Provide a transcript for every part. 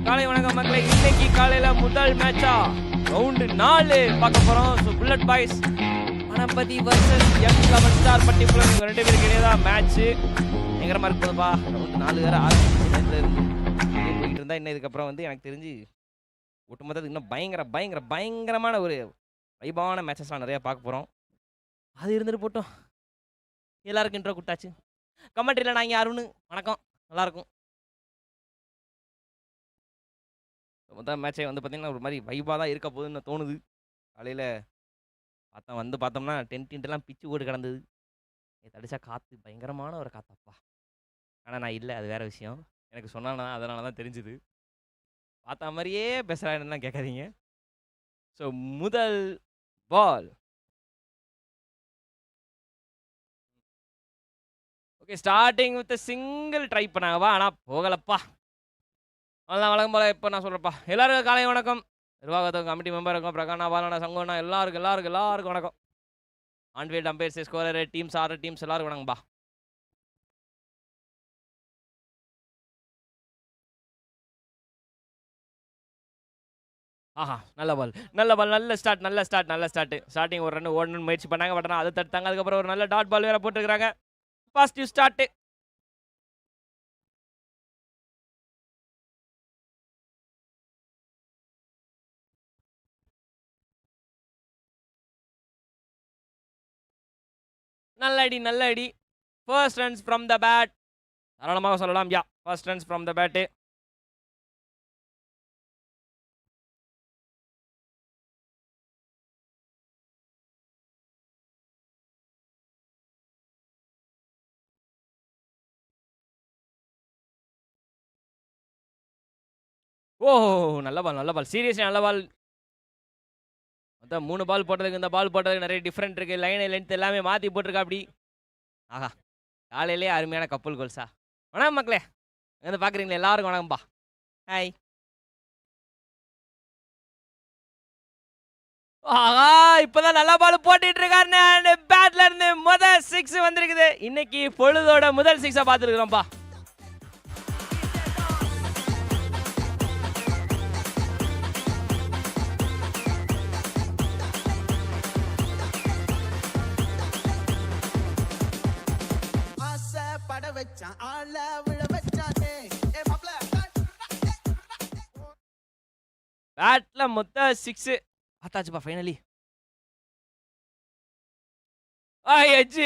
காலை வணக்கம் மக்களே. இன்னைக்கு காலையில முதல் மேட்சா ரவுண்டு 4 பார்க்க போறோம். So bullet boys Ganapathi versus M11 star particular இவங்க 2 பேருக்கு இடையே தான் மேட்ச்சு. பயங்கரமா இருக்கு போதுப்பா. ரவுண்டு 4 வேற ஆரம்பிச்சு இருந்து போயிட்டு இருந்தா இன்னும் இதுக்கப்புறம் வந்து எனக்கு தெரிஞ்சு ஒட்டுமொத்தத்துக்கு இன்னும் பயங்கரமான ஒரு வைபான மேட்சஸ்லாம் நிறையா பார்க்க போகிறோம். அது இருந்துட்டு போட்டோம். எல்லாருக்கும் இன்ட்ரோ கொடுத்தாச்சு. கமெண்ட்ரியில் நான் இங்கே அருண் வணக்கம், நல்லாயிருக்கும். மொத்தம் மேட்சே வந்து பார்த்திங்கன்னா ஒரு மாதிரி வைபாக தான் இருக்க போகுதுன்னு தோணுது. காலையில் பார்த்தோம்னா டென்ட்லாம் பிச்சு ஓடு கிடந்தது. தடிச்சா காற்று பயங்கரமான ஒரு காற்றப்பா. ஆனால் நான் இல்லை, அது வேறு விஷயம். எனக்கு சொன்னானா அதனால தான் தெரிஞ்சுது. பார்த்த மாதிரியே பேசுகிறாங்கலாம் கேட்காதீங்க. ஸோ முதல் ball. Okay, starting with single try பண்ணாங்கப்பா, ஆனால் போகலப்பா. அதெல்லாம் வழக்கம் போல இப்போ நான் சொல்கிறப்பா. எல்லாருக்கும் காலை வணக்கம். நிர்வாகத்துக்கும் கமிட்டி மெம்பருக்கும் பிரகானா பாலனா சங்கோனா எல்லாருக்கும் வணக்கம். Onfield umpires, scorer, teams, other teams எல்லாருக்கும் வணக்கம்பா. ஆஹா, நல்ல பால், நல்ல ஸ்டார்ட். ஸ்டார்டிங் ஒரு ரன் ஓடணும்னு முயற்சி பண்ணாங்க, பட் அதை தடுத்தாங்க. அதுக்கப்புறம் ஒரு நல்ல டாட் பால் வேற போட்டுருக்காங்க. Positive start. நல்ல அடி. First runs from the bat. தாராளமாக சொல்லலாம். Yeah, first runs from the bat. Oh, நல்ல பால். சீரியஸ்லி நல்ல பால். மொத்தம் 3 பால் போட்டதுக்கு இந்த பால் போட்டதுக்கு நிறைய டிஃப்ரெண்ட் இருக்குது. லைன் லென்த் எல்லாமே மாற்றி போட்டிருக்கா அப்படி. ஆஹா, காலையிலே அருமையான கப்பல் கோல்ஸா. வணக்கம் மக்களே, வந்து பார்க்குறீங்களா? எல்லாருக்கும் வணக்கம்பா. ஹாய். ஆஹா, இப்போதான் நல்ல பால் போட்டுட்டு இருக்காரு. பேட்ல இருந்து முதல் 6 வந்திருக்குது. இன்னைக்கு பொழுதோட முதல் 6 பார்த்துருக்குறோம்ப்பா. பேட்ல மொத்தம் 6 பார்த்தாச்சுப்பா ஃபைனலி. எஜ்ஜு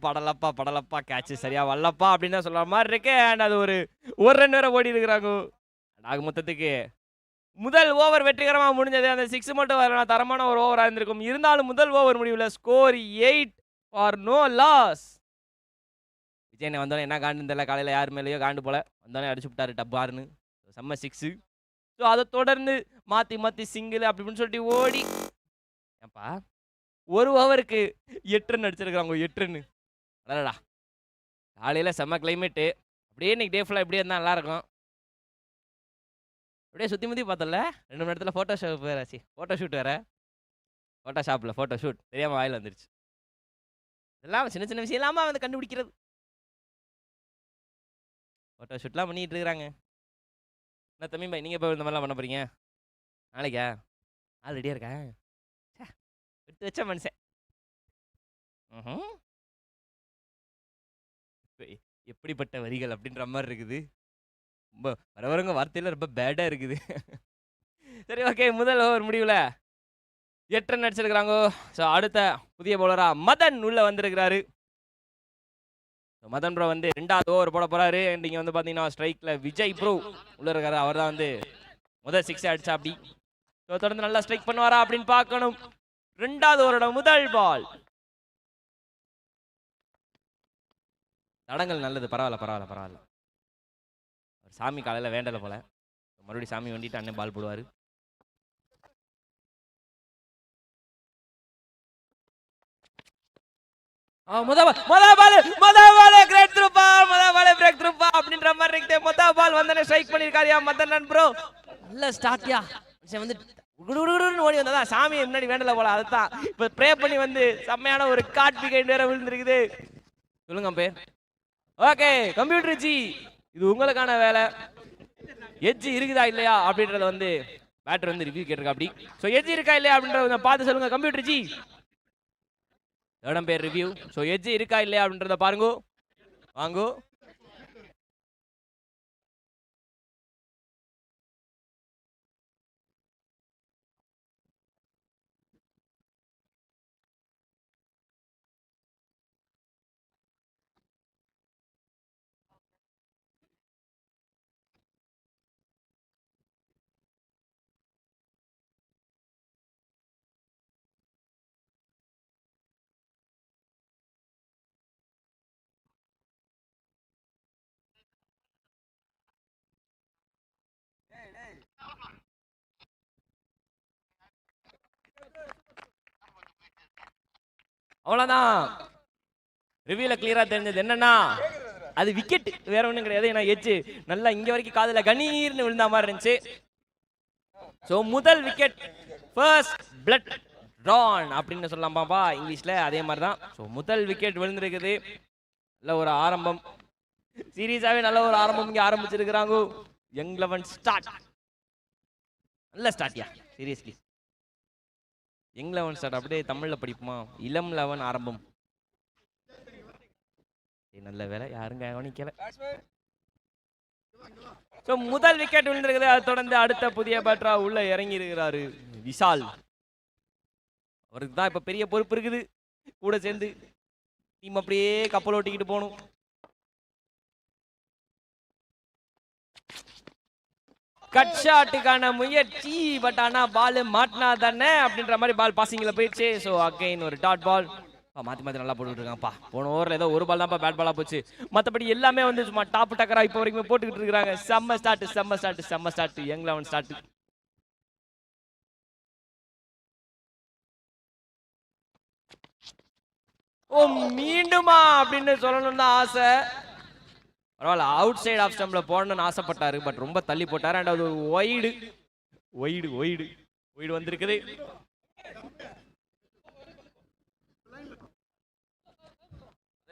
படலப்பா கேட்ச் சரியா வரலப்பா அப்படின்னு தான் சொல்ற மாதிரி இருக்கு. அண்ட் அது ஒரு ரன் வேற ஓடி இருக்கிறாங்க. ஆக மொத்தத்துக்கு முதல் ஓவர் வெற்றிகரமாக முடிஞ்சது. அந்த 6 மட்டும் வரலாம், தரமான ஒரு ஓவராக இருந்திருக்கும். இருந்தாலும் முதல் ஓவர் முடிவில் ஸ்கோர் 8 ஃபார் நோ லாஸ். விஜயனை வந்தோடனே என்ன காண்டு தெரியல, காலையில் யார் மேலேயோ காண்டு போல வந்தோடனே அடிச்சு விட்டாரு டப்பாருன்னு. செம்ம 6. ஸோ அதை தொடர்ந்து மாற்றி சிங்கிள் அப்படின்னு சொல்லிட்டு ஓடி ஏப்பா ஒரு ஓவருக்கு 8 ரன் அடிச்சிருக்கிறாங்க. 8 ரன் அடடா. காலையில் செம்ம கிளைமேட்டு. அப்படியே இன்னைக்கு டே ஃபுல்லாக இப்படியே இருந்தால் நல்லாயிருக்கும். அப்படியே சுற்றி முற்றி பார்த்தல 2 மணி நேரத்தில் ஃபோட்டோ ஷாப் வேறு ஆச்சு. ஃபோட்டோ ஷூட் வேறு. ஃபோட்டோ ஷூட் தெரியாமல் வாயில் வந்துருச்சு. இதெல்லாம் சின்ன விஷயம் இல்லாமல் வந்து கண்டுபிடிக்கிறது. ஃபோட்டோ ஷூட்லாம் பண்ணிகிட்டு இருக்கிறாங்க. என்ன தம்பி பாய், நீங்கள் இப்போ இந்த மாதிரிலாம் பண்ண போகிறீங்க? நாளைக்கா? ஆள் ரெடியாக இருக்கேன். எடுத்து வச்ச மனுஷன். எப்படிப்பட்ட வரிகள் அப்படின்ற மாதிரி இருக்குது. ரொம்ப வரவரங்க வார்த்தையில் ரொம்ப பேடாக இருக்குது. சரி, ஓகே. முதல் ஓவர் முடிவில் 8 ரன் அடிச்சிருக்கிறாங்க. ஸோ அடுத்த புதிய பவுலராக மதன் உள்ளே வந்திருக்கிறாரு. மதன் ப்ரோ வந்து 2வது ஓவர் போட போறாரு. இங்கே வந்து பார்த்தீங்கன்னா ஸ்ட்ரைக்கில் விஜய் ப்ரோ உள்ள இருக்காரு. அவர் தான் வந்து முதல் 6 அடிச்சா அப்படி. ஸோ தொடர்ந்து நல்லா ஸ்ட்ரைக் பண்ணுவாரா அப்படின்னு பார்க்கணும். 2வது ஓவரோட முதல் பால். தடங்கள் நல்லது, பரவாயில்ல. சாமி காலையில் வேண்டலை போல, மறுபடியும் சாமி வேண்டிட்டு அண்ணன் பால் போடுவார். பிரேக் த்ரூப்பா அப்படின்ற மாதிரி இருக்கு. முதல் பால் வந்தனே ஸ்ட்ரைக் பண்ணிருக்காரியா மதன் ப்ரோ. நல்ல ஸ்டார்ட்யா. வந்து ஓடி வந்ததா சாமி முன்னாடி வேண்டல போல. அதுதான் இப்ப ப்ரே பண்ணி வந்து செம்மையான ஒரு காட் விக்கெட் வேற விழுந்திருக்குது. சொல்லுங்க பேர். ஓகே கம்ப்யூட்டர் ஜி, இது உங்களுக்கான வேலை. எட்ஜ் இருக்குதா இல்லையா அப்படின்றத வந்து பேட்டர் வந்து ரிவ்யூ கேட்டிருக்கா அப்படி. ஸோ எட்ஜ் இருக்கா இல்லையா அப்படின்றத பார்த்து சொல்லுங்க கம்ப்யூட்டர் ஜி. இடம் பேர் ரிவ்யூ. ஸோ எட்ஜ் இருக்கா இல்லையா அப்படின்றத பாருங்க. வாங்கோ. அவ்வளோதான். ரிவ்யூல கிளியரா தெரிஞ்சது என்னன்னா அது விக்கெட், வேற ஒன்றும் கிடையாது. ஏன்னா எட்ஜ் நல்லா இங்க வரைக்கும் காதுல கணீர்னு விழுந்த மாதிரி இருந்துச்சு. ஸோ முதல் விக்கெட் ஃபர்ஸ்ட் பிளட் ட்ரான் அப்படின்னு சொல்லலாம் பாப்பா இங்கிலீஷ்ல. அதே மாதிரி தான். ஸோ முதல் விக்கெட் விழுந்திருக்குது. நல்ல ஒரு ஆரம்பம், சீரியஸாவே நல்ல ஒரு ஆரம்பம் இங்க ஆரம்பிச்சிருக்கிறாங்க. Young 11 start. நல்ல ஸ்டார்ட்யா, சீரியஸ்லி. யங் 11 ஸ்டார்ட் அப்படியே தமிழ்ல படிப்புமா? இளம் 11 ஆரம்பம். நல்ல வேலை யாருங்க கவனிக்கல. ஸோ முதல் விக்கெட் விழுந்திருக்குது. அதை தொடர்ந்து அடுத்த புதிய பேட்டரா உள்ள இறங்கி இருக்கிறாரு விஷால். அவருக்கு தான் இப்ப பெரிய பொறுப்பு இருக்குது. கூட சேர்ந்து டீம் அப்படியே கப்பல் ஓட்டிக்கிட்டு போகணும். கட் ஷாட்டுக்கான முயற்சி, பட் ஆனா பால் மாட்டினா தானே அப்படின்ற மாதிரி பால் பாசிங்ல போயிடுச்சு. ஸோ அகைன் ஒரு டாட் பால். மாத்தி மாத்தி நல்லா போட்டுக்கிட்டு இருக்காங்கப்பா. போன ஓவரில் ஏதோ ஒரு பால் தான்ப்பா பேட் பாலா போச்சு. மற்றபடி எல்லாமே வந்து சும்மா டாப் டக்கரா இப்போ வரைக்கும் போட்டுக்கிட்டு இருக்காங்க. செம்ம ஸ்டார்ட், செம்ம ஸ்டார்ட், செம்ம ஸ்டார்ட். Young 11 start. ஓ மீண்டுமா அப்படின்னு சொல்லணும்னு தான் ஆசை. பரவாயில்ல, அவுட் சைடு ஆஃப் ஸ்டம்ப்ல போடணும்னு ஆசைப்பட்டாரு. பட் ரொம்ப தள்ளி போட்டாரு. அண்ட் அது ஒய்டு ஒய்டு ஒய்டு ஒய்டு வந்திருக்குது.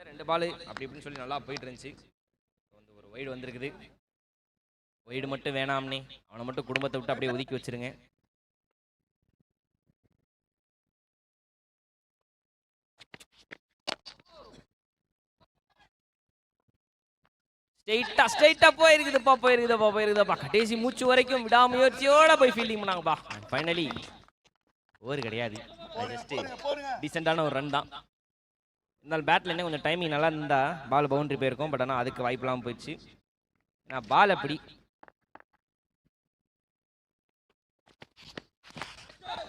ரெண்டு பால் அப்படி இப்படின்னு சொல்லி நல்லா போயிட்டு இருந்துச்சு. வந்து ஒரு ஒய்டு வந்திருக்குது. ஒய்டு மட்டும் வேணாம்னே, அவனை மட்டும் குடும்பத்தை விட்டு அப்படியே ஒதுக்கி வச்சிருங்க. ஸ்ட்ரைட்டா போயிருக்குதுப்பா. கடைசி மூச்சு வரைக்கும் விடாமுயற்சியோட போய் ஃபீல்டிங் பண்ணாங்கப்பா. ஃபைனலி ஓவர் கிடையாது, ஜஸ்ட் டீசெண்டான ஒரு ரன் தான். இருந்தாலும் பேட்ல என்ன கொஞ்சம் டைமிங் நல்லா இருந்தா பால் பவுண்டரி போயிருக்கும். பட் ஆனால் அதுக்கு வாய்ப்பு இல்லாமல் போயிடுச்சு. ஏன்னா பால் அப்படி.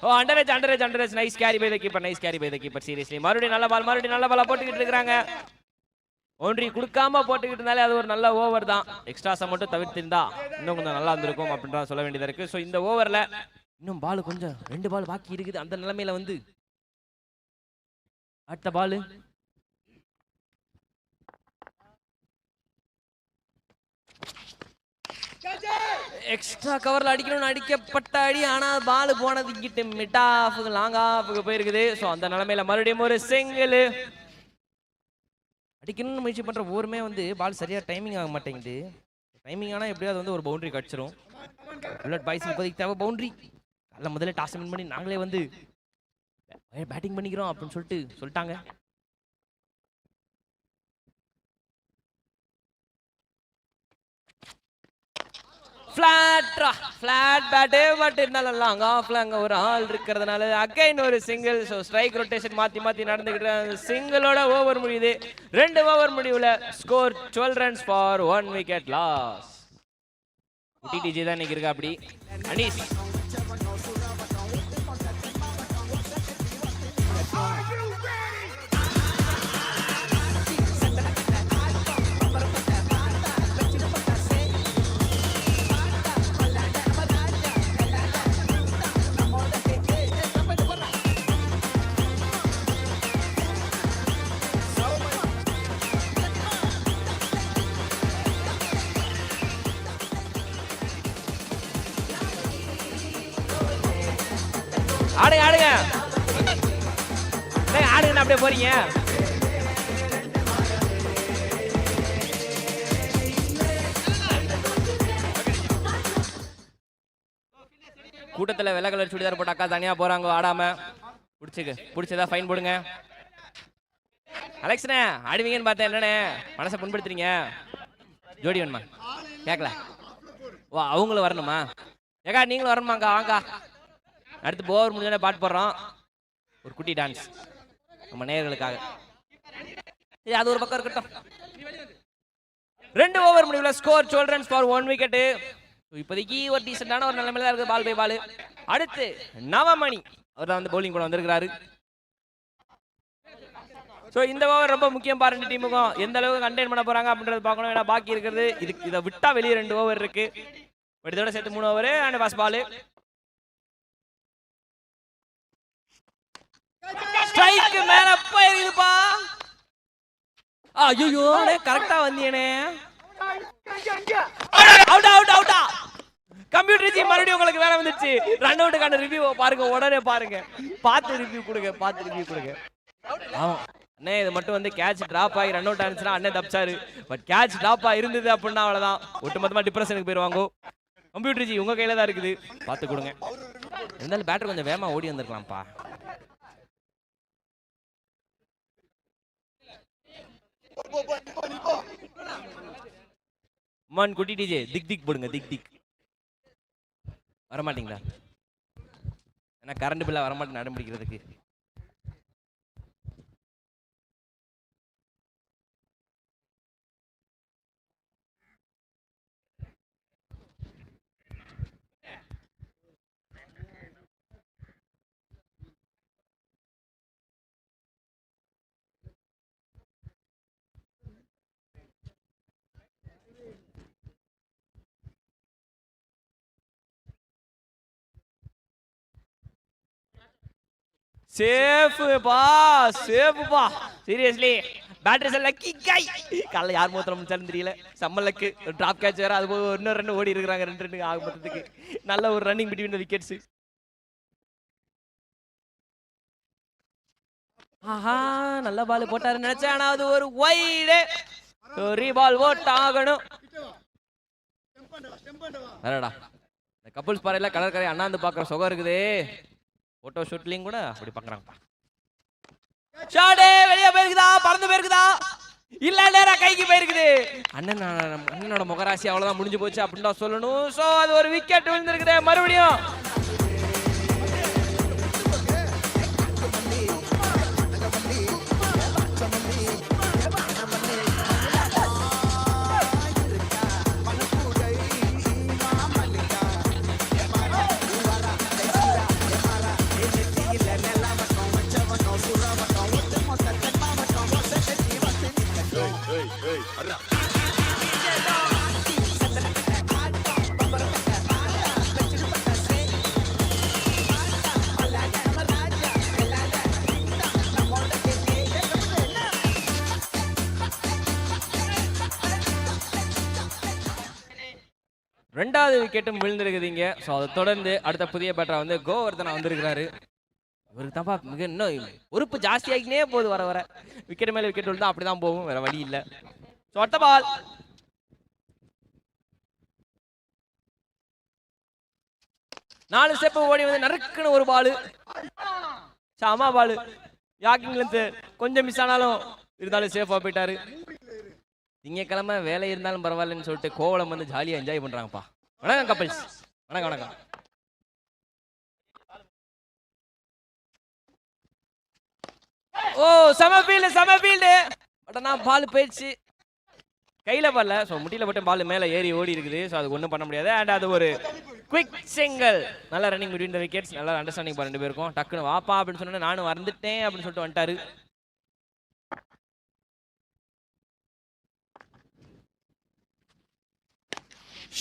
Oh under edge nice carry by the keeper, seriously. மறுபடியும் நல்ல பாலா போட்டுக்கிட்டு இருக்காங்க. பவுண்டரி கொடுக்காம போட்டுக்கிட்டு இருந்தாலே அது ஒரு நல்ல ஓவர் தான். எக்ஸ்ட்ராஸை மட்டும் தவிர்த்திருந்தா இன்னும் கொஞ்சம் நல்லா இருந்திருக்கும் அப்படின்றத சொல்ல வேண்டியதா இருக்கு. ஸோ இந்த ஓவர்ல இன்னும் பால் கொஞ்சம் 2 பால் பாக்கி இருக்குது. அந்த நிலைமையில வந்து அடுத்த பால் எக்ஸ்ட்ரா கவர்ல அடிக்கணும்னு அடிக்கப்பட்ட அடி. ஆனா பால் போனது கிட்ட மிட் ஆஃபுக்கு லாங் ஆஃபுக்கு போயிருக்குது. ஸோ அந்த நிலைமையில மறுபடியும் ஒரு சிங்கிள். அடிக்கணும்னு முயற்சி பண்ற ஓவருமே வந்து பால் சரியா டைமிங் ஆக மாட்டேங்குது. டைமிங் ஆனா எப்படியாவது வந்து ஒரு பவுண்டரி கடிச்சிரும். புல்லட் பாய்ஸ் இப்போதைக்கு தேவை பவுண்டரி. அதில் முதல்ல டாஸ் வின் பண்ணி நாங்களே வந்து பேட்டிங் பண்ணிக்கிறோம் அப்படின்னு சொல்லிட்டாங்க. Flat bat. பட் இருந்தாலும் லாங் ஆஃப்ல அங்க ஒரு ஆள் இருக்கிறதுனால அகைன் ஒரு சிங்கிள். ஸோ ஸ்ட்ரைக் ரொட்டேஷன் மாத்தி நடந்துக்கிட்டு சிங்கிளோட ஓவர் முடியுது. 2 ஓவர் முடிவுல score 12 runs for 1 wicket loss. டிடிஜி தான் இன்னைக்கு இருக்கா அப்படி. அனீஸ் ஆடுங்க அப்படியே போறீங்க. கூட்டத்துல வெள்ளை கலர் சுடிதார் போட்டு அக்கா தனியா போறாங்க ஆடாம. பிடிச்சதா ஃபைன் போடுங்க. அலெக்ஸ்ண்ணே ஆடுவீங்கன்னு பார்த்தேன், என்னண்ணே மனசை புண்படுத்துறீங்க? ஜோடி வேணுமா? கேட்கல. ஓ அவங்களும் வரணுமா? ஏக்கா நீங்களும் வரணுமாக்கா? வாங்கக்கா. அடுத்து ஓவர் முடிஞ்சோடனே பாட்டு போடுறோம், ஒரு குட்டி டான்ஸ் நம்ம நேயர்களுக்காக. அது ஒரு பக்கம் இருக்கட்டும். 2 ஓவர் முடிவில் ஸ்கோர் 12 runs for 1 wicket. இப்போதைக்கு ஒரு டீசெண்டான ஒரு நிலைமையில தான் இருக்குது பால் பை பால். அடுத்து நவமணி அவர் தான் வந்து பவுலிங் கூட வந்திருக்கிறாரு. ஸோ இந்த ஓவர் ரொம்ப முக்கியம் பா, 2 டீமுக்கும் எந்த அளவுக்கு கண்டெயின் பண்ண போறாங்க அப்படின்றது பார்க்கணும். ஏன்னா பாக்கி இருக்கிறது இதை விட்டா வெளியே 2 ஓவர் இருக்கு. இதோட சேர்த்து 3 over and pass ball. Strike மேல போயிருப்பா. ஐயோ கரெக்டா வந்தியனே. அவுட் அவுட் அவுட்டா. கம்ப்யூட்டர் ஜி மறுபடியும் உங்களுக்கு வேலை வந்துருச்சு. ரன் அவுட்டுக்கான ரிவ்யூ பாருங்க, உடனே பாருங்க, பார்த்து ரிவ்யூ கொடுங்க. ஆமா அண்ணே, இது மட்டும் வந்து கேட்ச் டிராப் ஆகி ரன் அவுட் ஆனிச்சுன்னா அண்ணே தப்பிச்சாரு. பட் கேட்ச் டிராப் இருந்தது அப்படின்னா அவ்வளவுதான், ஒட்டுமொத்தமா டிப்ரெஷனுக்கு போயிருவாங்க. கம்ப்யூட்டர் ஜி உங்க கையில தான் இருக்குது, பார்த்து கொடுங்க. இருந்தாலும் பேட்டர் கொஞ்சம் வேகமா ஓடி வந்திருக்கலாம்ப்பா. மன் குட்டி டிஜே திக் போடுங்க, திக் வரமாட்டீங்களா? ஏன்னா கரண்ட் பில்ல வரமாட்டேன் நடம் பிடிக்கிறதுக்கு. சேஃபுப்பா சீரியஸ்லி பேட்டரிஸ் லக்கி கை. காலைல யார் மூத்தல முடிச்சாலும் தெரியல, செம்மலுக்கு டிராப் கேட்ச் வேற. அது போக இன்னொரு 2 ஓடி இருக்கிறாங்க, 2 ரன்னுக்கு ஆக மொத்தத்துக்கு. நல்ல ஒரு ரன்னிங் பிட்வீன் தி விக்கெட்ஸ். ஆஹா நல்ல பால் போட்டாரு நினைச்சேன், ஆனா அது ஒரு வைடு. ரீபால் ஓட் ஆகணும். அரடா இந்த கப்புள்ஸ் பாறையில கடற்கரை அண்ணாந்து பாக்குற சுகம் இருக்குது. போட்டோ ஷூட்லயும் கூட அப்படி பாக்குறாங்கப்பா. ஷாட் வெளிய போயிருக்குதா, பறந்து போயிருக்குதா, இல்ல நேரா கைக்கு போயிருக்குது. அண்ணனோட முகராசி அவ்வளவுதான், முடிஞ்சு போச்சு அப்படின்னு தான் சொல்லணும். சோ அது ஒரு விக்கெட் விழுந்திருக்குது. மறுபடியும் ரெண்டாவது விக்கெட்டும் விழுந்திருக்குதுங்க. ஸோ அதை தொடர்ந்து அடுத்த புதிய பேட்டரா வந்து கோவர்தனா வந்திருக்கிறாரு. இவருக்கு தான்ப்பா மிக இன்னும் உறுப்பு ஜாஸ்தியாகினே போகுது, வர வர விக்கெட் மேலே விக்கெட் விழுந்தா அப்படிதான் போகும், வேற வழி இல்லை. ஸோ அடுத்த பால் நாலு ஸ்டெப் ஓடி வந்து நறுக்குன்னு ஒரு பால், சாமா பால். யாக்கிங்லேருந்து கொஞ்சம் மிஸ் ஆனாலும் இருந்தாலும் சேஃபாக போயிட்டாரு. திங்கக்கிழமை வேலை இருந்தாலும் பரவாயில்லன்னு சொல்லிட்டு கோவளம் வந்து ஜாலியாக என்ஜாய் பண்ணுறாங்கப்பா. வணக்கம் கப்பல்ஸ், வணக்கம். ஓ செம ஃபீல்டு. பட் ஆனால் பால் போயிடுச்சு, கையில் வரல. ஸோ முட்டியில் போட்டு பால் மேலே ஏறி ஓடி இருக்குது. ஸோ அதுக்கு ஒன்றும் பண்ண முடியாது. அண்ட் அது ஒரு குவிக் சிங்கிள். நல்ல ரன்னிங் பிட்வீன் த விக்கெட்ஸ், நல்ல அண்டர்ஸ்டாண்டிங் 2 பேருக்கும். டக்குன்னு வாப்பா அப்படின்னு சொன்னேன், நானும் வந்துட்டேன் அப்படின்னு சொல்லிட்டு வந்துட்டாரு.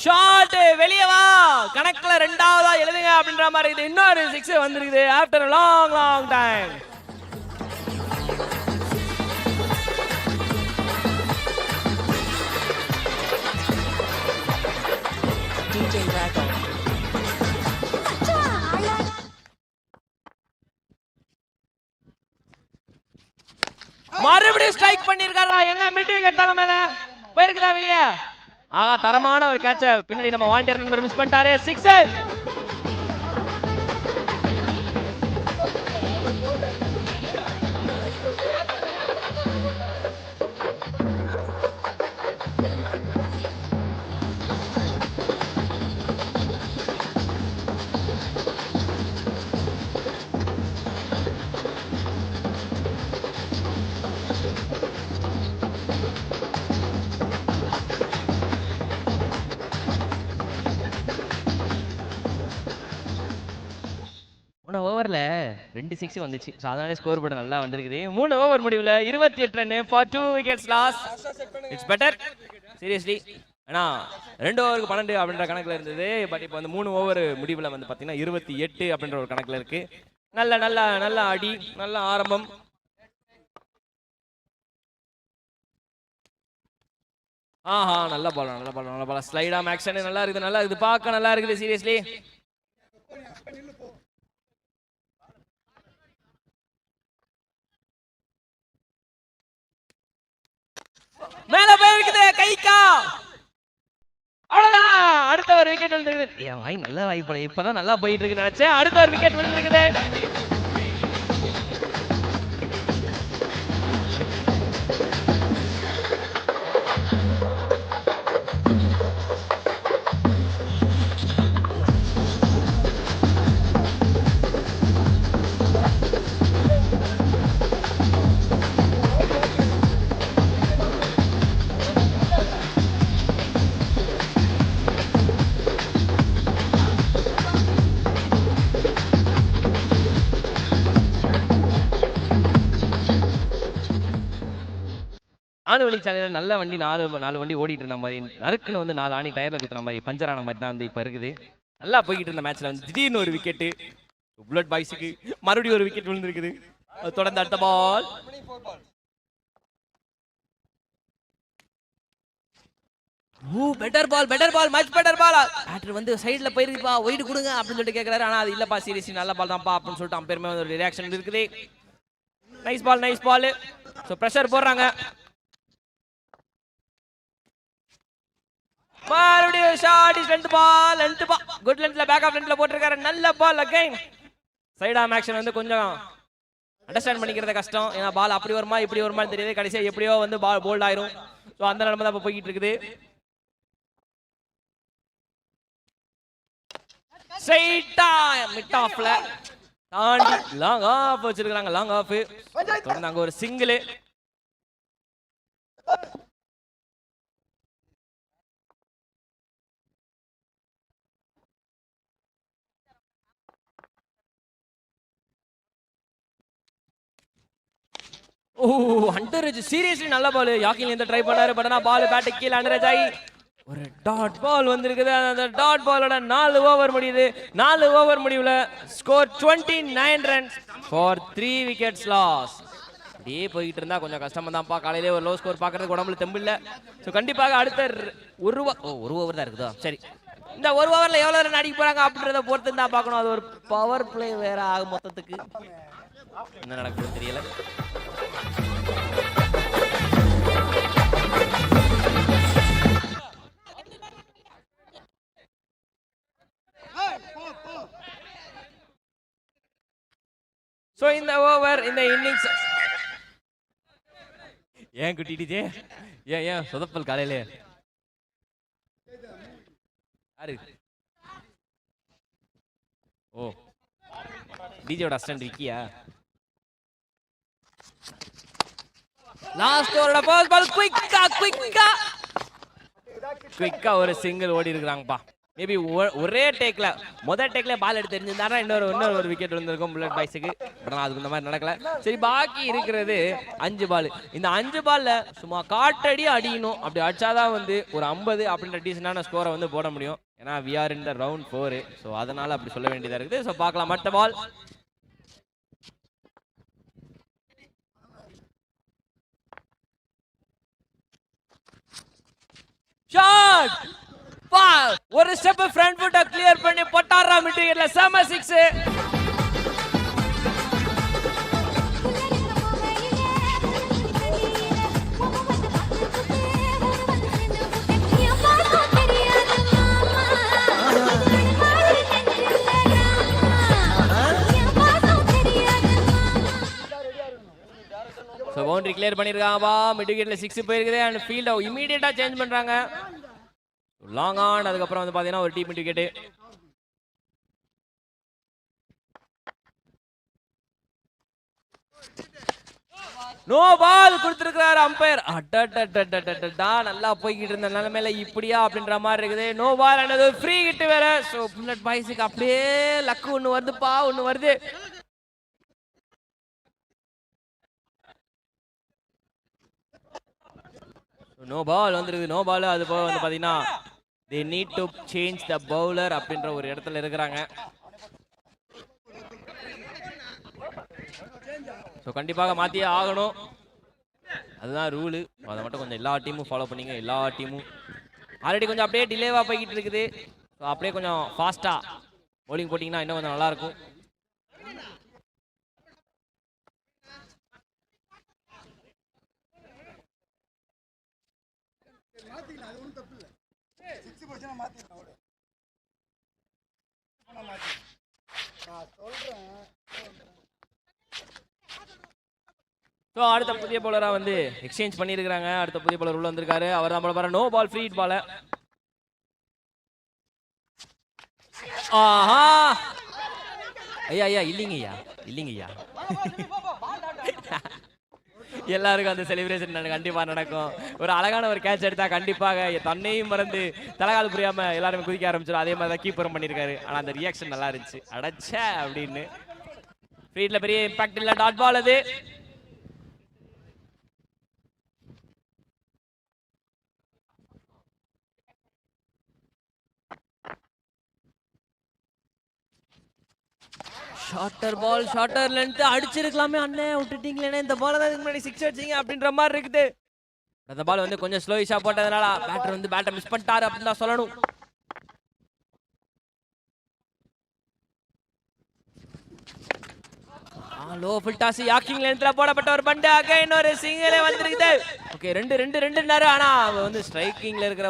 ஷாட் வெளியே வா, கணக்குல 2வதா எழுதுங்க அப்படின்ற மாதிரி. இது இன்னொரு 6 வந்திருக்குது ஆஃப்டர் லாங் டைம். மறுபடியும் ஸ்ட்ரைக் பண்ணிருக்காரா? எங்க மிட் விக்கெட் தலை மேல போயிருக்குதா வெளியே? ஆகா தரமான ஒரு கேட்ச பின்னாடி நம்ம வாண்டியர் நம்பர் மிஸ் பண்ணிட்டாரு. 6 ஓவர்ல 2 6 வந்துச்சு. ஸோ அதனால ஸ்கோர் போர்டு நல்லா வந்திருக்குது. 3 ஓவர் முடிவில் 28 run for 2 wickets loss. It's better seriously. ஏன்னா 2 ஓவருக்கு 12 அப்படின்ற கணக்கில் இருந்தது. பட் இப்போ வந்து 3 ஓவர் முடிவில் வந்து பார்த்தீங்கன்னா 28 அப்படின்ற ஒரு கணக்கில் இருக்கு. நல்ல நல்ல நல்ல அடி, நல்ல ஆரம்பம். ஆஹா, நல்ல பால் நல்ல பால் நல்ல பால். ஸ்லைடா ஆக்ஷன் நல்லா இருக்குது, நல்லா இருக்குது, பார்க்க நல்லா இருக்குது சீரியஸ்லி. மேல போயிருக்குது கைக்கா. அவ்வளவுதான், அடுத்த ஒரு விக்கெட் விழுந்துருக்குது. என் வாய் நல்ல வாய் போல, இப்பதான் நல்லா போயிட்டு இருக்கு நினைச்சேன். அடுத்த ஒரு விக்கெட் விழுந்துருக்குது. ஆணுவலி சாலையில் நல்ல வண்டி 4 வண்டி ஓடிட்டு இருந்த மாதிரி, நறுக்குன்னு வந்து 4 ஆணி டயர்ல குத்துற மாதிரி, பஞ்சர் ஆன மாதிரி தான் வந்து இப்போ இருக்குது. நல்லா போய்கிட்டு இருந்த மேட்ச்ல வந்து திடீர்னு ஒரு விக்கெட்டு புல்லட் பாய்ஸுக்கு மறுபடியும் ஒரு விக்கெட் விழுந்திருக்குது. தொடர்ந்து அடுத்த பால். பெட்டர் பால் மச் பெட்டர் பால். பேட்டர் வந்து சைடுல போயிருக்குப்பா, ஒயிட் கொடுங்க அப்படின்னு சொல்லிட்டு கேட்கறாரு. ஆனா அது இல்லப்பா, சீரியஸ்லி நல்ல பால் தான்ப்பா அப்படின்னு சொல்லிட்டு அம்பேருமே ஒரு ரியாக்ஷன் இருக்குது. Nice ball. ஸோ ப்ரெஷர் போடுறாங்க. மறுபடியும் shot is length ball good லென்த்ல பேக் ஆஃப் லென்த்ல போட்டுருக்காரு. நல்ல ball again. Side arm action வந்து கொஞ்சம் அண்டர்ஸ்டாண்ட் பண்ணிக்கிறது கஷ்டம். ஏன்னா பால் அப்படி வருமா இப்படி வருமா தெரியாது. கடைசியா எப்படியோ வந்து பால் போல்ட் ஆயிரும். ஸோ அந்த நிலைமை தான் இப்போ போய்கிட்டு இருக்குது. ஸ்ட்ரைட்டா மிட் ஆஃப்ல தாண்டி லாங் ஆஃப் வச்சிருக்காங்க. லாங் ஆஃப் தொடர்ந்து அங்க ஒரு சிங்கிள். அண்டரேஜ் சீரியஸ்லி நல்ல பால். யாக்கிங் இந்த ட்ரை பண்ணாரு. பட் ஆனா பால் பேட்டு கீழே அண்டரேஜ் ஆகி ஒரு டாட் பால் வந்திருக்குது. அந்த டாட் பாலோட 4 ஓவர் முடியுது. 4 ஓவர் முடிவுல score 29 runs for 3 wickets loss. அப்படியே போயிட்டு இருந்தா கொஞ்சம் கஷ்டமா தான்ப்பா. காலையிலே ஒரு லோ ஸ்கோர் பாக்குறதுக்கு உடம்புல தெம்பு இல்ல. ஸோ கண்டிப்பாக அடுத்த ஒரு ஓவர் தான் இருக்குதோ. சரி, இந்த ஒரு ஓவர்ல எவ்வளவு ரன் அடிக்க போறாங்க அப்படின்றத பொறுத்து தான் பார்க்கணும். அது ஒரு பவர் பிளே வேற ஆகும். மொத்தத்துக்கு என்ன நடக்குதுன்னு தெரியல. சோ இந்த ஓவர் இந்த இன்னிங்ஸ் ஏன் குட்டிடிஜே ஏன் சொதப்பல் காலையில யாரு? ஓ, டிஜேயோட அசிஸ்டன்ட் விக்கியா? லாஸ்ட் ஓவரோட பால் குயிக்கா ஒரு சிங்கிள் ஓடி இருக்காங்கப்பா. மேபி ஒரே டேக்ல முதல் டேக்ல பால் எடுத்து தெரிஞ்சிருந்தாரா இன்னொரு விக்கெட் விழுந்திருக்கும் புல்லட் பாய்ஸுக்கு. பட் அதுக்கு இந்த மாதிரி நடக்கல. சரி, பாக்கி இருக்கிறது 5 பால். இந்த 5 பால்ல சும்மா காட்டடி அடிக்கணும். அப்படி அடிச்சாதான் வந்து ஒரு 50 அப்படின்ற டீசென்டான ஸ்கோரை வந்து போட முடியும். ஏன்னா we are in the round 4. So அதனால அப்படி சொல்ல வேண்டியதா இருக்குது. ஸோ பார்க்கலாம் அடுத்த பால். ஷாட் ஒரு ஸ்டெப் ஃப்ரண்ட் ஃபுட்ட கிளியர் பண்ணி போட்டாரா மிட் விக்கெட்ல. செம 6. பவுண்டரி கிளியர் பண்ணிருக்காங்கப்பா. மிட் விக்கெட்ல 6 போயிருக்குது. அண்ட் ஃபீல்ட இமீடியட்டா சேஞ்ச் பண்றாங்க. Long on. அதுக்கப்புறம் வந்து பாத்தீங்கன்னா ஒரு டீம் விக்கெட். நோ பால் கொடுத்திருக்கிறாரு அம்பையர். அடடடடடடடா, நல்லா போய்கிட்டு இருந்த நிலைமையில இப்படியா அப்படின்ற மாதிரி இருக்குது. No ball and free hit வேற. சோ புல்லட் பாய்ஸுக்கு அப்படியே லக்கு ஒன்னு வருதுப்பா, ஒன்னு வருது. நோ பால் வந்துருது, நோ பால். அது போக வந்து பாத்தீங்கன்னா they need to change the bowler அப்படின்ற ஒரு இடத்துல இருக்கிறாங்க. ஸோ கண்டிப்பாக மாற்றியே ஆகணும், அதுதான் ரூலு. அதை மட்டும் கொஞ்சம் எல்லா டீமும் ஃபாலோ பண்ணிங்க. எல்லா டீமும் ஆல்ரெடி கொஞ்சம் அப்படியே டிலேவாக போய்கிட்டு இருக்குது. ஸோ அப்படியே கொஞ்சம் ஃபாஸ்ட்டாக பவுலிங் போட்டிங்கன்னா இன்னும் கொஞ்சம் நல்லாயிருக்கும். ஸோ அடுத்த புதிய பவுலராக வந்து எக்ஸ்சேஞ்ச் பண்ணியிருக்கிறாங்க. அடுத்த புதிய பவுலர் உள்ள வந்திருக்காரு. அவர் தான் போல no ball free hit ball. ஆஹா, ஐயா ஐயா இல்லைங்கய்யா, இல்லைங்கய்யா. எல்லாருக்கும் அந்த செலிப்ரேஷன் கண்டிப்பாக நடக்கும். ஒரு அழகான ஒரு கேட்ச் எடுத்தா கண்டிப்பாக தன்னையும் மறந்து தலைகால் புரியாம எல்லாருமே குதிக்க ஆரம்பிச்சிடும். அதே மாதிரி தான் கீப்பரும் பண்ணியிருக்காரு. ஆனால் அந்த ரியாக்ஷன் நல்லா இருந்துச்சு. அடைச்ச அப்படின்னு ஃபீல்ட்ல பெரிய இம்பாக்ட் இல்லை. டாட் பால் அது. ஷார்ட்டர் பால், ஷார்ட்டர் லென்த் அடிச்சிருக்கலாமே அண்ணே, விட்டுட்டீங்களே. இந்த பால் தான் இதுக்கு முன்னாடி 6 அடிச்சிங்க அப்படின்ற மாதிரி இருக்குது. அந்த பால் வந்து கொஞ்சம் ஸ்லோயிஷா போட்டதுனால பேட்டர் வந்து பேட்டை மிஸ் பண்ணிட்டாரு அப்படின்னு தான் சொல்லணும். லோ ஃபுல் டாஸ் யாக்கிங் லென்த்ல போடப்பட்ட ஒரு பந்து. அகைன் ஒரு சிங்கிளே வந்திருக்குது. ஓகே, 2-2-2னாரு. ஆனா அவன் வந்து ஸ்ட்ரைக்கிங்ல இருக்கிற.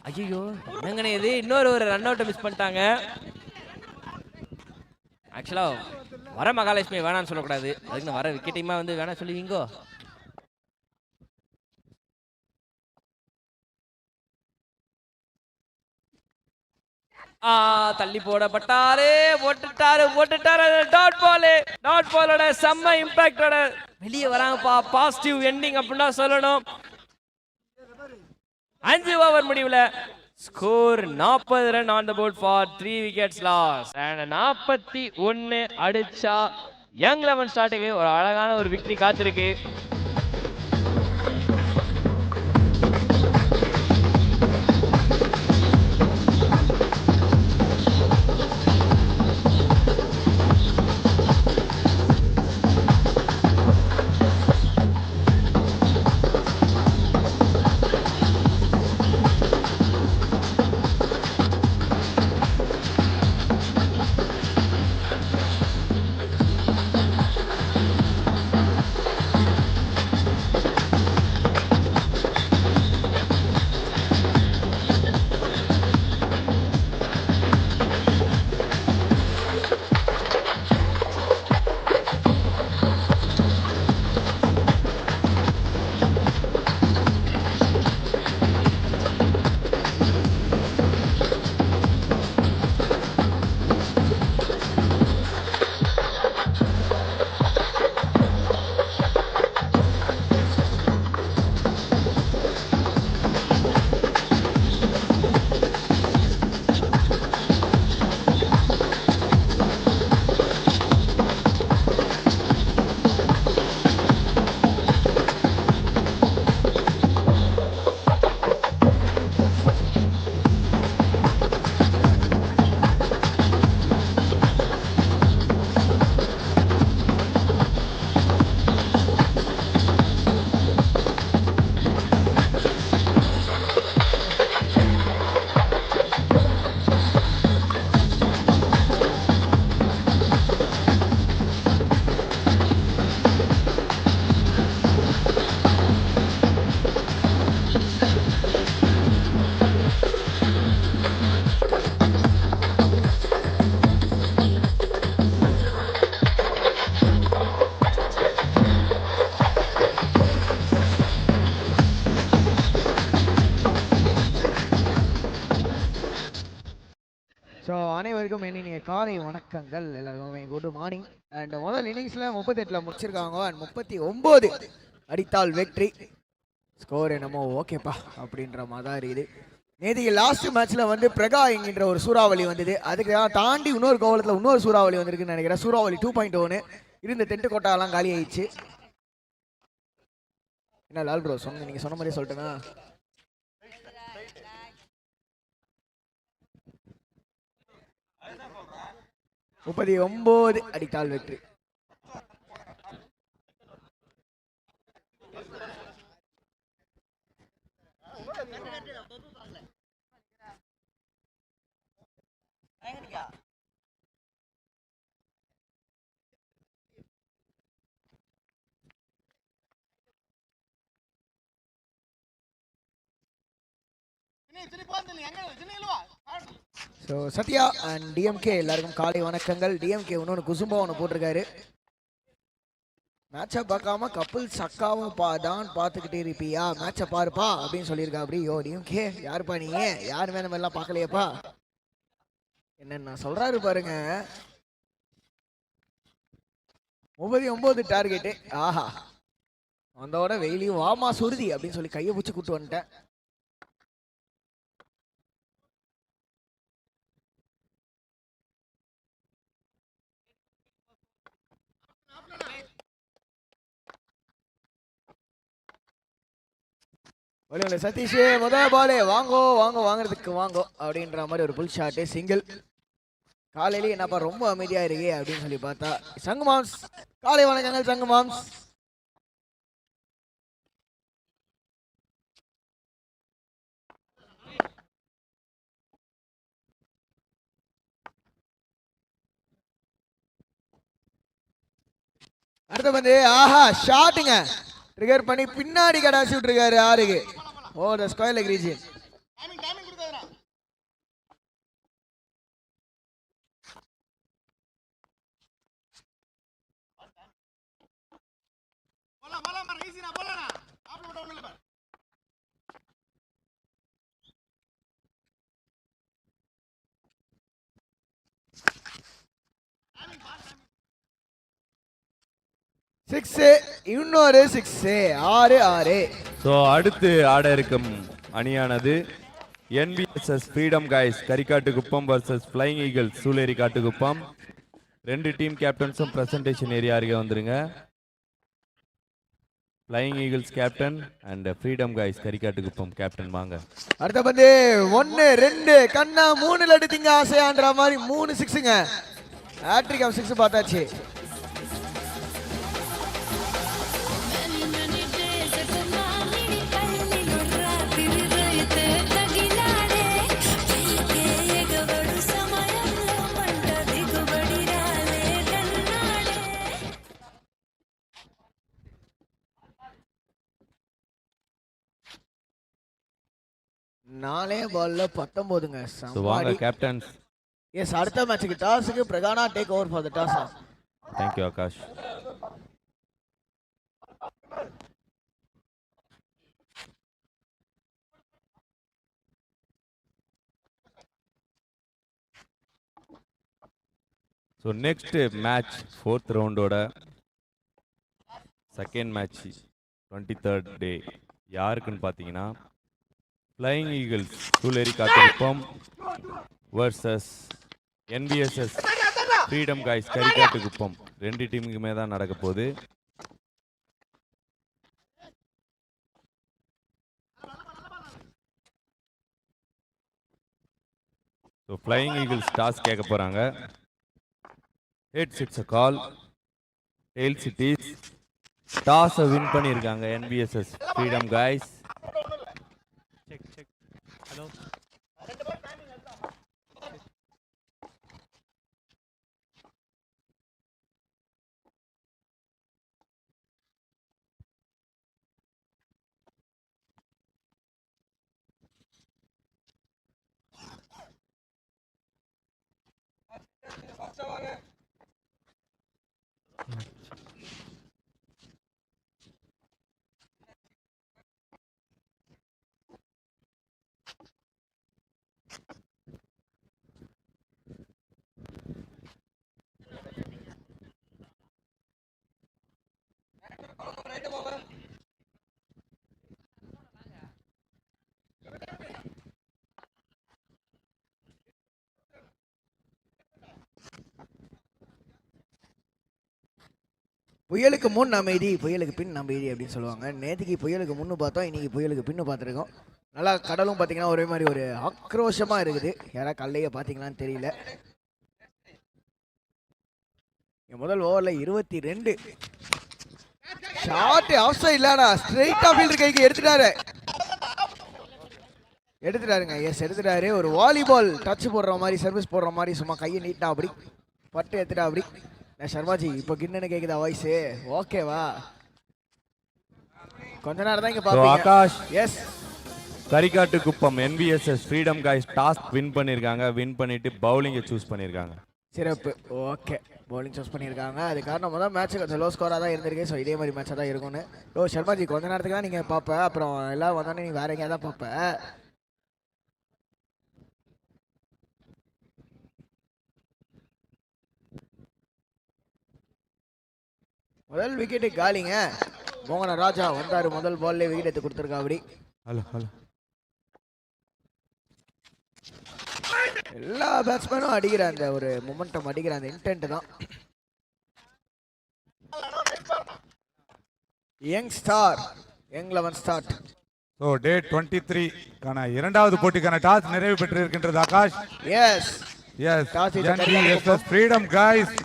ஐயோ என்னங்கனே இது, இன்னொரு ஒரு ரன் அவுட் மிஸ் பண்ணிட்டாங்க. ஆக்சுவலா வர மகாலட்சுமி வேணான்னு சொல்லக்கூடாது, அதுக்கு வர விக்கெட்டையுமா வந்து வேணா சொல்லுவீங்கோ. தள்ளி போடப்பட்டாரு, போட்டுட்டாரு. டாட் பால், டாட் பாலோட செம்ம இம்பாக்டோட வெளியே வராங்கப்பா. பாசிட்டிவ் எண்டிங் அப்படின்னா சொல்லணும். 5 ஓவர் முடிவுல score 40 run on the board for 3 wickets loss. And 41 அடிச்சா யங் லெவன் ஸ்டார்ட்டுக்கு ஒரு அழகான ஒரு விக்டரி காத்திருக்கு. அனைவருக்கும் இனிய காலை வணக்கங்கள். எல்லாருக்குமே குட் மார்னிங். அண்ட் முதல் இன்னிங்ஸ்ல 38ல முடிச்சிருக்காங்க. அண்ட் 39 அடித்தால் வெற்றி. ஸ்கோர் என்னமோ ஓகேப்பா அப்படின்ற மாதிரி தான் இருக்குது. நேற்று லாஸ்ட் மேட்ச்ல வந்து பிரகா என்கின்ற ஒரு சூறாவளி வந்தது. அதுக்கு தாண்டி இன்னொரு கோவலத்தில் இன்னொரு சூறாவளி வந்திருக்குன்னு நினைக்கிறேன். சூறாவளி 2.1 இருந்த டென்ட் கோட்டாலாம் காலி ஆயிடுச்சு. என்ன லால் ப்ரோ சொன்ன நீங்க சொன்ன மாதிரியே சொல்லிட்டேனா? முப்பத்தி 39 அடித்தால் வெற்றி. ஸோ சத்யா அண்ட் டிஎம்கே எல்லாருக்கும் காலை வணக்கங்கள். டிஎம்கே இன்னொன்று குசும்பா ஒன்று போட்டிருக்காரு. மேட்சை பார்க்காம கப்புல் சக்காவும் தான் பார்த்துக்கிட்டே இருப்பியா, மேட்சை பாருப்பா அப்படின்னு சொல்லியிருக்கா. அப்படி யோ டிஎம்கே யாருப்பா நீ, யாருமே அந்த மாதிரிலாம் பார்க்கலையப்பா என்னென்ன சொல்றாரு பாருங்க. 39 டார்கெட்டு. ஆஹா வந்தோட வெயிலையும் வாமா சுருதி அப்படின்னு சொல்லி கையை பிடிச்சி கூட்டு வந்துட்டேன். சதீஷ் முதல் பாலே வாங்கோ வாங்க வாங்குறதுக்கு வாங்கோ அப்படின்ற மாதிரி ஒரு புல் ஷாட்டு சிங்கிள். காலையிலேயே என்னப்பா ரொம்ப அமைதியா இருக்கே அப்படின்னு சொல்லி பார்த்தா சங்கு மாம்ஸ் காலை வணக்கங்கள். சங்கு மாம்ஸ் அடுத்த வந்து ஆஹா ஷாட்டுங்க ட்ரிகர் பண்ணி பின்னாடி கடாசி விட்டுருக்காரு ஆறுக்கு. Oh the square leg region. இன்னொரு 6 6. ஸோ அடுத்து ஆட இருக்கும் அணியானது NVSS freedom guys Karikattukuppam versus flying eagles Suleri Kattukuppam. ரெண்டு டீம் கேப்டன்ஸும் பிரசன்டேஷன் ஏரியா அருகே வந்துருங்க. Flying eagles captain and freedom guys Karikattukuppam captain வாங்க. அடுத்த வந்து 1 2 கண்ணா 3 அடித்தீங்க ஆசையான்ற மாதிரி 3 6ங்க. ஹேட்ரிக் ஆஃப் 6 பார்த்தாச்சு. நாலே பால்ல 19ங்க. வாங்க கேப்டன்ஸ். எஸ் அடுத்த மேட்சுக்கு டாஸ்க்கு Prakana take over for the toss. Thank you Akash. So next match 4th ரவுண்டோட செகண்ட் மேட்ச் 23rd டே யாருக்குன்னு பார்த்தீங்கன்னா flying eagles Suleri Kattukuppam versus NVSS freedom guys Karikattukuppam. ரெண்டு டீமுக்குமே தான் நடக்க போகுது. ஸோ ஃப்ளைங் ஈகிள்ஸ் டாஸ் கேட்க போகிறாங்க. Heads it's a call, tails it is. டாஸை வின் பண்ணியிருக்காங்க NVSS ஃப்ரீடம் கைஸ். ஹலோ புயலுக்கு முன் அமைதி, புயலுக்கு பின் அமைதி அப்படின்னு சொல்லுவாங்க. நேற்றுக்கு புயலுக்கு முன்னு பார்த்தோம், இன்னைக்கு புயலுக்கு பின்னு பார்த்துருக்கோம். நல்லா கடலும் பார்த்தீங்கன்னா ஒரே மாதிரி ஒரு ஆக்ரோஷமா இருக்குது. யாரா கல்லைய பார்த்தீங்களான்னு தெரியல. முதல் ஓவரில் 22 ஷாட் ஆஃப் சைட் இல்லடா, ஸ்ட்ரைட்டா ஃபீல்டர் கைக்கு எடுத்துட்டாருங்க. எஸ் எடுத்துட்டாரு. ஒரு வாலிபால் டச் போடுற மாதிரி, சர்வீஸ் போடுற மாதிரி சும்மா கையை நீட்டா அப்படி பட்டு எடுத்துட்டா அப்படி. சர்மாஜி இப்போ கிண்ணனு கேக்குதா வாய்ஸ்? ஓகேவா? கொஞ்ச நேரம் தான் இங்க பாப்பீங்க. ஆகாஷ் எஸ் கரிகாட்டு குப்பம் NVSS freedom guys toss win பண்ணிருக்காங்க. வின் பண்ணிட்டு பவுலிங்கை சூஸ் பண்ணிருக்காங்க. சிறப்பு. ஓகே, பவுலிங் சூஸ் பண்ணியிருக்காங்க. அது காரணம் தான் மேட்ச் கொஞ்சம் லோ ஸ்கோராக தான் இருந்திருக்கு. ஸோ இதே மாதிரி மேட்சாக தான் இருக்கும்னு. சர்மாஜி கொஞ்ச நேரத்துக்கு தான் நீங்கள் பார்ப்ப, அப்புறம் எல்லாம் வந்தோடனே நீ வேற எங்கேயா தான் பார்ப்ப. முதல் விக்கெட்டு காலிங்க. மோகன ராஜா வந்தாரு, முதல் பால்லே விக்கெட் எடுத்து கொடுத்துருக்கா அப்படி. ஹலோ ஹலோ எல்லா பேட்ஸ்மேனும் அடிக்கிற அந்த ஒரு மொமெண்டம், அடிக்கிற அந்த இன்டென்ட் தான். Young star, young 11 start. So day 23 கான இரண்டாவது போட்டிக்கான டாஸ் நிறைவு பெற்றிருக்கின்றது Akash. Yes yes Toss is NVSS freedom guys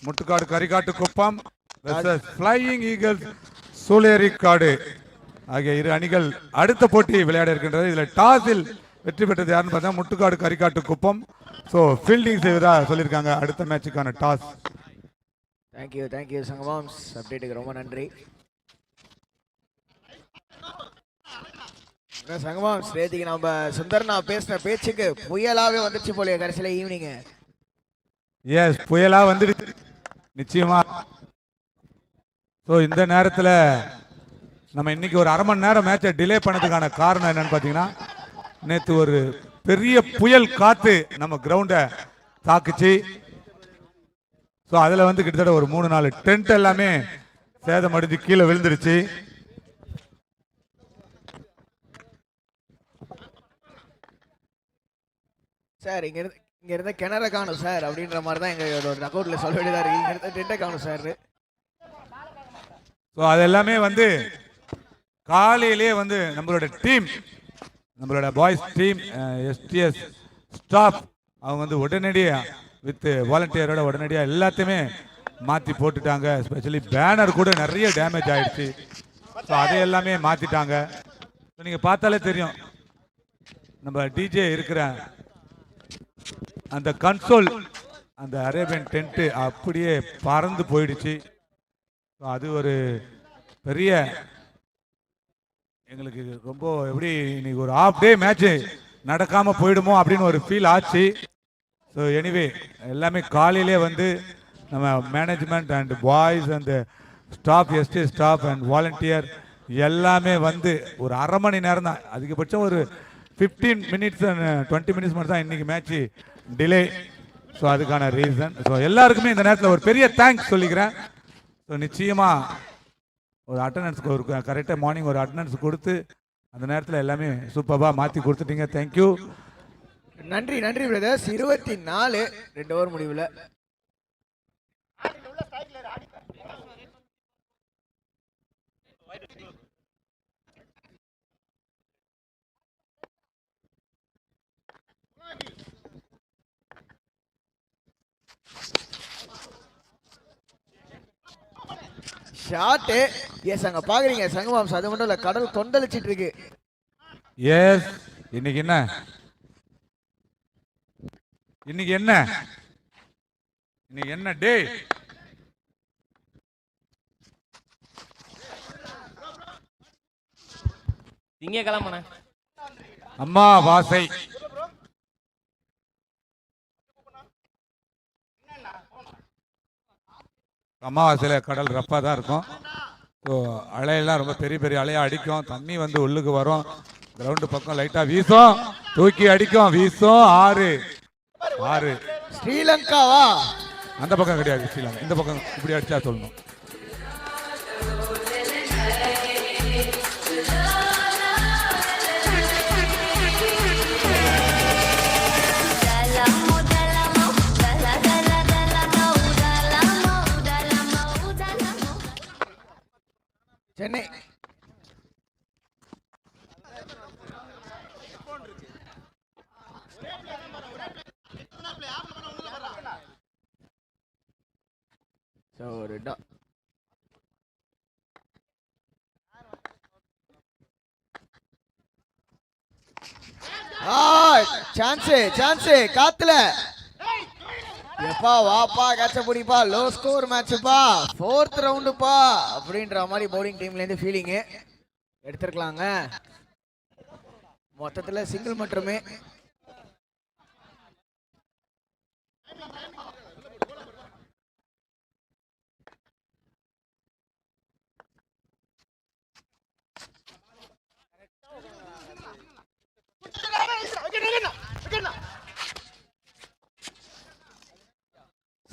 Muttukadu Karikattu Kuppam versus flying eagles Sulerikadu ஆகிய இரு அணிகள் அடுத்த போட்டி விளையாட இருக்கின்றது. இதில் டாஸில் வெற்றி பெற்றது யாருன்னு பார்த்தா முட்டுக்காடு கரிகாட்டு குப்பம். ஸோ ஃபீல்டிங் செய்வதா சொல்லியிருக்காங்க அடுத்த மேட்சுக்கான டாஸ். தேங்க்யூ சங்கமாம்ஸ், அப்டேட்டுக்கு ரொம்ப நன்றி. சங்கமாம்ஸ், நேற்றுக்கு நம்ம சுந்தர்னா பேசின பேச்சுக்கு புயலாவே வந்துச்சு போலிய கடைசியில ஈவினிங். எஸ் புயலா வந்துடுச்சு நிச்சயமா. ஸோ இந்த நேரத்தில் நம்ம இன்னைக்கு ஒரு அரை மணி நேரம் மேட்சை டிலே பண்ணதுக்கான காரணம் என்னன்னு பார்த்தீங்கன்னா, நேற்று ஒரு பெரிய புயல் காத்து நம்ம கிரவுண்டை தாக்குச்சு. ஸோ அதில் வந்து கிட்டத்தட்ட ஒரு 3-4 டென்ட் எல்லாமே சேதம் அடைஞ்சு கீழே விழுந்துருச்சு. சார் இங்க இருந்த கிணற காணும் சார் அப்படின்ற மாதிரி தான் எங்க அக்கௌண்ட்ல சொல்ல வேண்டியதா இருக்கு. இங்க இருந்த டென்ட்டை காணும் சார். ஸோ அது எல்லாமே வந்து காலையிலே வந்து நம்மளோட டீம், நம்மளோட பாய்ஸ் டீம் STS ஸ்டாஃப் அவங்க வந்து உடனடியாக வித் வாலண்டியரோட உடனடியாக எல்லாத்தையுமே மாற்றி போட்டுட்டாங்க. ஸ்பெஷலி பேனர் கூட நிறைய டேமேஜ் ஆயிடுச்சு. ஸோ அதை எல்லாமே மாற்றிட்டாங்க. ஸோ நீங்கள் பார்த்தாலே தெரியும் நம்ம டிஜே இருக்கிற அந்த கன்சோல், அந்த அரேபியன் டென்ட்டு அப்படியே பறந்து போயிடுச்சு. ஸோ அது ஒரு பெரிய எங்களுக்கு ரொம்ப எப்படி இன்னைக்கு ஒரு ஹாஃப் டே மேட்ச்சு நடக்காமல் போயிடுமோ அப்படின்னு ஒரு ஃபீல் ஆச்சு. ஸோ எனிவே எல்லாமே காலையிலே வந்து நம்ம management and boys and staff STS staff and volunteer எல்லாமே வந்து ஒரு அரை மணி நேரம் தான், அதிகபட்சம் ஒரு 15 மினிட்ஸ் 20 மினிட்ஸ் மட்டும் தான் இன்னைக்கு மேட்ச்சு டிலே. ஸோ அதுக்கான ரீசன். ஸோ எல்லாருக்குமே இந்த நேரத்தில் ஒரு பெரிய தேங்க்ஸ் சொல்லிக்கிறேன். ஸோ நிச்சயமாக ஒரு அட்டண்டன்ஸ்க்கு ஒரு கரெக்டாக மார்னிங் ஒரு அட்டண்டன்ஸ் கொடுத்து அந்த நேரத்தில் எல்லாமே சூப்பராக மாற்றி கொடுத்துட்டீங்க. தேங்க்யூ. நன்றி பிரதர்ஸ். 24 2 ஓவர் முடிவில். ஷாட்டு. எஸ் அங்க பாக்குறீங்க சங்கமாம்ஸ், அது மட்டும் இல்ல கடல் கொந்தளிச்சிட்டு இருக்கு. எஸ் இன்னைக்கு என்ன டே? திங்கக்கிழமை அம்மா வாசை. அமாவாசையில் கடல் ரப்பாக தான் இருக்கும். ஸோ அலையெல்லாம் ரொம்ப பெரிய பெரிய அலையாக அடிக்கும். தண்ணி வந்து உள்ளுக்கு வரும். கிரவுண்டு பக்கம் லைட்டாக வீசும், தூக்கி அடிக்கும், வீசும். 6 ஸ்ரீலங்காவா? அந்த பக்கம் கிடையாது, ஸ்ரீலங்கா இந்த பக்கம் இப்படி அடிச்சா சொல்லணும். ஸோ ஒரு சான்ஸ் காத்துல எப்பா வாப்பா கேட்ச பிடிப்பா லோ ஸ்கோர் மேட்ச்ப்பா 4th ரவுண்டுப்பா அப்படின்ற மாதிரி பவுலிங் டீம்ல இருந்து ஃபீலிங்கு எடுத்திருக்கலாங்க. மொத்தத்துல சிங்கிள் மட்டுமே.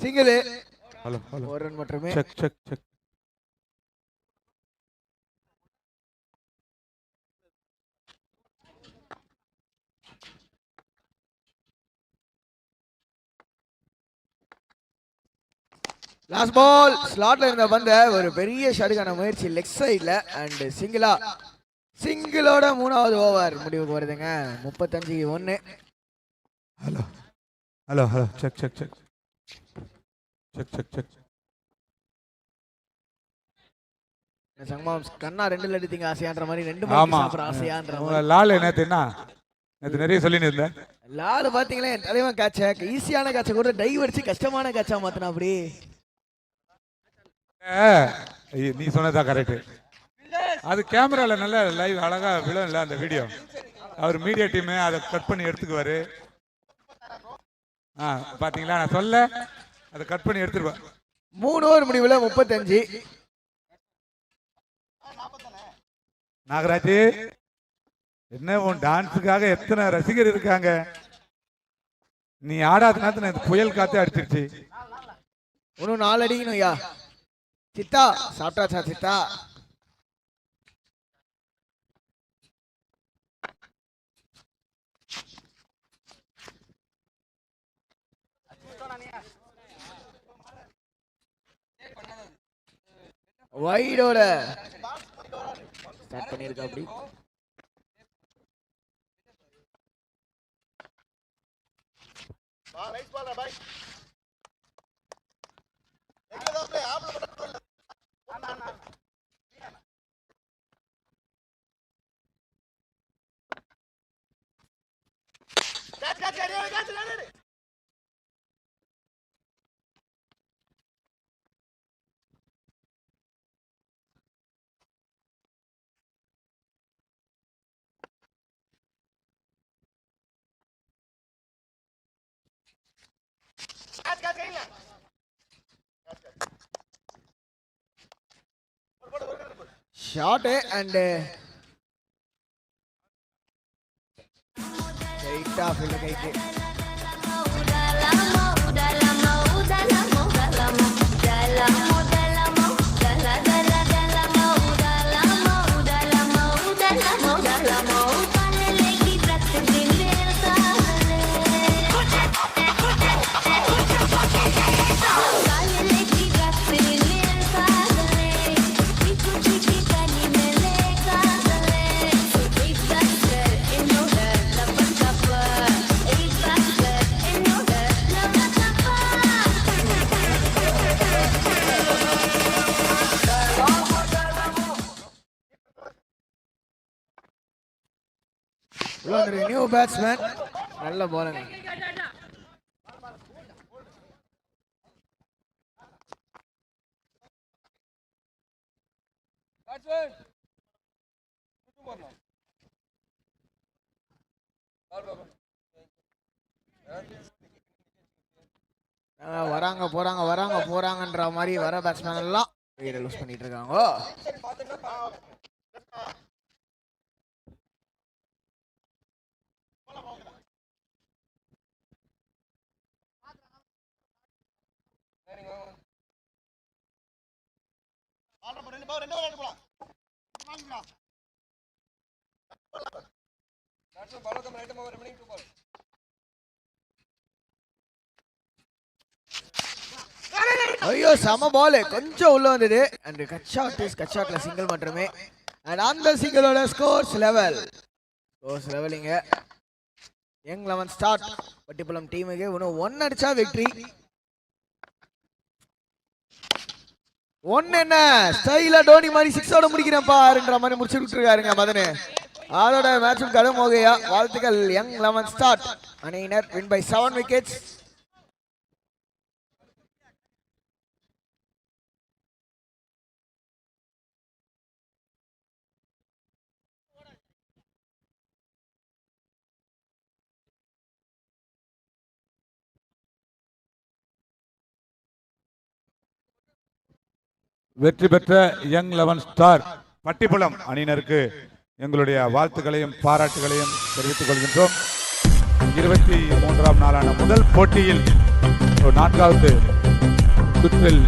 சிங்கிள் ஹலோ ஹலோ ஒரு ரன் மட்டுமே. Check check check. Last ball ஸ்லாட்ல இருந்த பந்த ஒரு பெரிய ஷாட்டுக்கான முயற்சி லெக் சைட்ல அண்ட் சிங்கிளோட 3வது ஓவர் முடிவுக்கு வருதுங்க. 35-1. Hello hello hello check check check check check check. சங்கமாம் கண்ணா 2 எடுத்தீங்க ஆசையான்ற மாதிரி 2 ஆமா சாப்பிட ஆசையான்ற மாதிரி. லால் நேத்து என்ன நேத்து நிறைய சொல்லின்னு இருந்தேன். லால் பாத்தீங்களா என் தலைவன் கேட்ச ஈஸியான கேட்ச கூட டைவ் அடிச்சு கஷ்டமான கேட்சா மாத்தினா அப்படி. நீ சொன்னதா கரெக்ட். அது கேமரால நல்ல லைவ் அழகா விழும்ல அந்த வீடியோ. அவர் மீடியா டீம் அதை கட் பண்ணி எடுத்துக்குவாரு. பாத்தீங்களா நான் சொல்ல அதை கட் பண்ணி எடுத்துருவேன். 3 ஓவர் முடிவுல 35. நாகராஜ் என்ன உன் டான்ஸுக்காக எத்தனை ரசிகர் இருக்காங்க. நீ ஆடாத நேரத்துல புயல் காத்து அடிச்சிருச்சு. இன்னும் 4 அடிக்கணும் ஐயா. சித்தா சாப்பிட்டாச்சா சித்தா? வைடோட ஸ்டார்ட் பண்ணிருக்கா அப்படி. ஷாட் அண்ட் ரைட் ஆஃப் இல்ல கைக்கு. நியூ பேட்ஸ்மேன் நல்ல பாலுங்க. வராங்க போறாங்கன்ற மாதிரி வர பேட்ஸ்மேன் எல்லாம் லூஸ் பண்ணிட்டு இருக்காங்க. ஐயோ சம பால் கொஞ்சம் உள்ள வந்தது அண்ட் கட் ஷாட்ல சிங்கிள் மட்டுமே. அண்ட் அந்த சிங்கிளோட ஸ்கோர்ஸ் லெவலிங்க யங் 11 ஸ்டார்ட். பட்டிப்புலம் டீமுக்கு இன்னும் 1 அடிச்சா வெற்றி. 1 என்ன ஸ்டைலா டோனி மாதிரி 6 ஓட முடிக்கிறேன்பாருன்ற மாதிரி முடிச்சு விட்டுருக்காருங்க மதனு. அதோட மேட்சும் கடும் ஓகையா. வாழ்த்துக்கள் யங் 11 ஸ்டார்ட் அணியினர் வின் பை 7 விக்கெட்ஸ். வெற்றி பெற்ற யங் 11 ஸ்டார் பட்டிப்புலம் அணியினருக்கு எங்களுடைய வாழ்த்துக்களையும் பாராட்டுகளையும் தெரிவித்துக் கொள்கின்றோம். 23ஆம் நாளான முதல் போட்டியில் 4வது சுற்றில்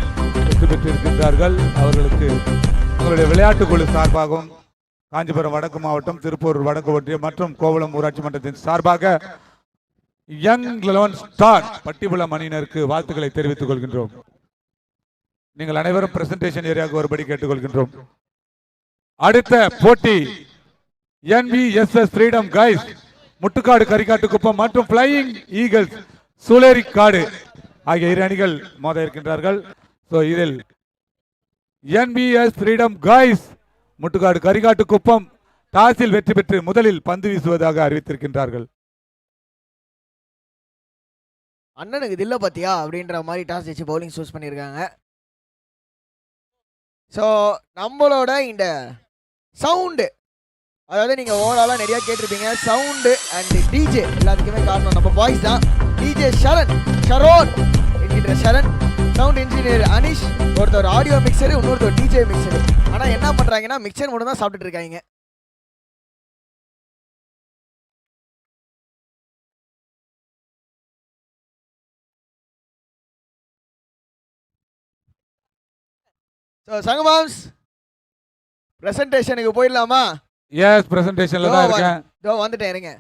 வெற்றி பெற்றிருக்கின்றார்கள். அவர்களுக்கு எங்களுடைய விளையாட்டு குழு சார்பாகவும் காஞ்சிபுரம் வடக்கு மாவட்டம், திருப்பூர் வடக்கு ஒன்றியம் மற்றும் கோவளம் ஊராட்சி மன்றத்தின் சார்பாக யங் 11 ஸ்டார் பட்டிப்புலம் அணியினருக்கு வாழ்த்துக்களை தெரிவித்துக் கொள்கின்றோம். நீங்கள் அனைவரும் பிரசன்டேஷன் ஏரியாவுக்கு வரும்படி கேட்டுக்கொள்கின்றோம். அடுத்த போட்டி NVSS ஃப்ரீடம் கைஸ் முட்டுக்காடு கரிக்காட்டு குப்பம் மற்றும் ஃப்ளையிங் ஈகிள்ஸ் சூளேரிக்காடு ஆகிய 2 அணிகள் மோத இருக்கின்றார்கள். இதில் NVS ஃப்ரீடம் கைஸ் முட்டுக்காடு கரிக்காட்டு குப்பம் டாஸில் வெற்றி பெற்று முதலில் பந்து வீசுவதாக அறிவித்திருக்கின்றார்கள். அண்ணனுக்கு தில்ல பாத்தியா அப்படின்ற மாதிரி டாஸ் வச்சு பவுலிங் சூஸ் பண்ணியிருக்காங்க. ஸோ நம்மளோட இந்த சவுண்டு, அதாவது நீங்கள் ஓவராலாக நிறையா கேட்டிருப்பீங்க, சவுண்டு அண்ட் டிஜே எல்லாத்துக்குமே காரணம் நம்ம பாய்ஸ் தான். டிஜே ஷரோன் என்கின்ற ஷரண், சவுண்ட் இன்ஜினியர் அனிஷ், ஒருத்தர் ஆடியோ மிக்சரு, இன்னொருத்தர் டிஜே மிக்சரு. ஆனால் என்ன பண்ணுறாங்கன்னா மிக்சர் மட்டும் தான் சாப்பிட்டுட்டு இருக்காங்க. ஸோ சங்கமாம்ஸ் பிரசன்டேஷனுக்கு போயிடலாமா? எஸ், பிரசன்டேஷன்ல தான் இருக்கேன். இதோ வந்துட்டேன், இருங்க.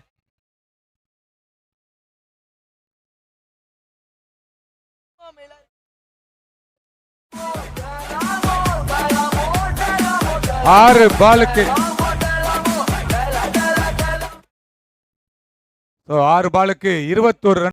ஆறு பாலுக்கு 21 ரன்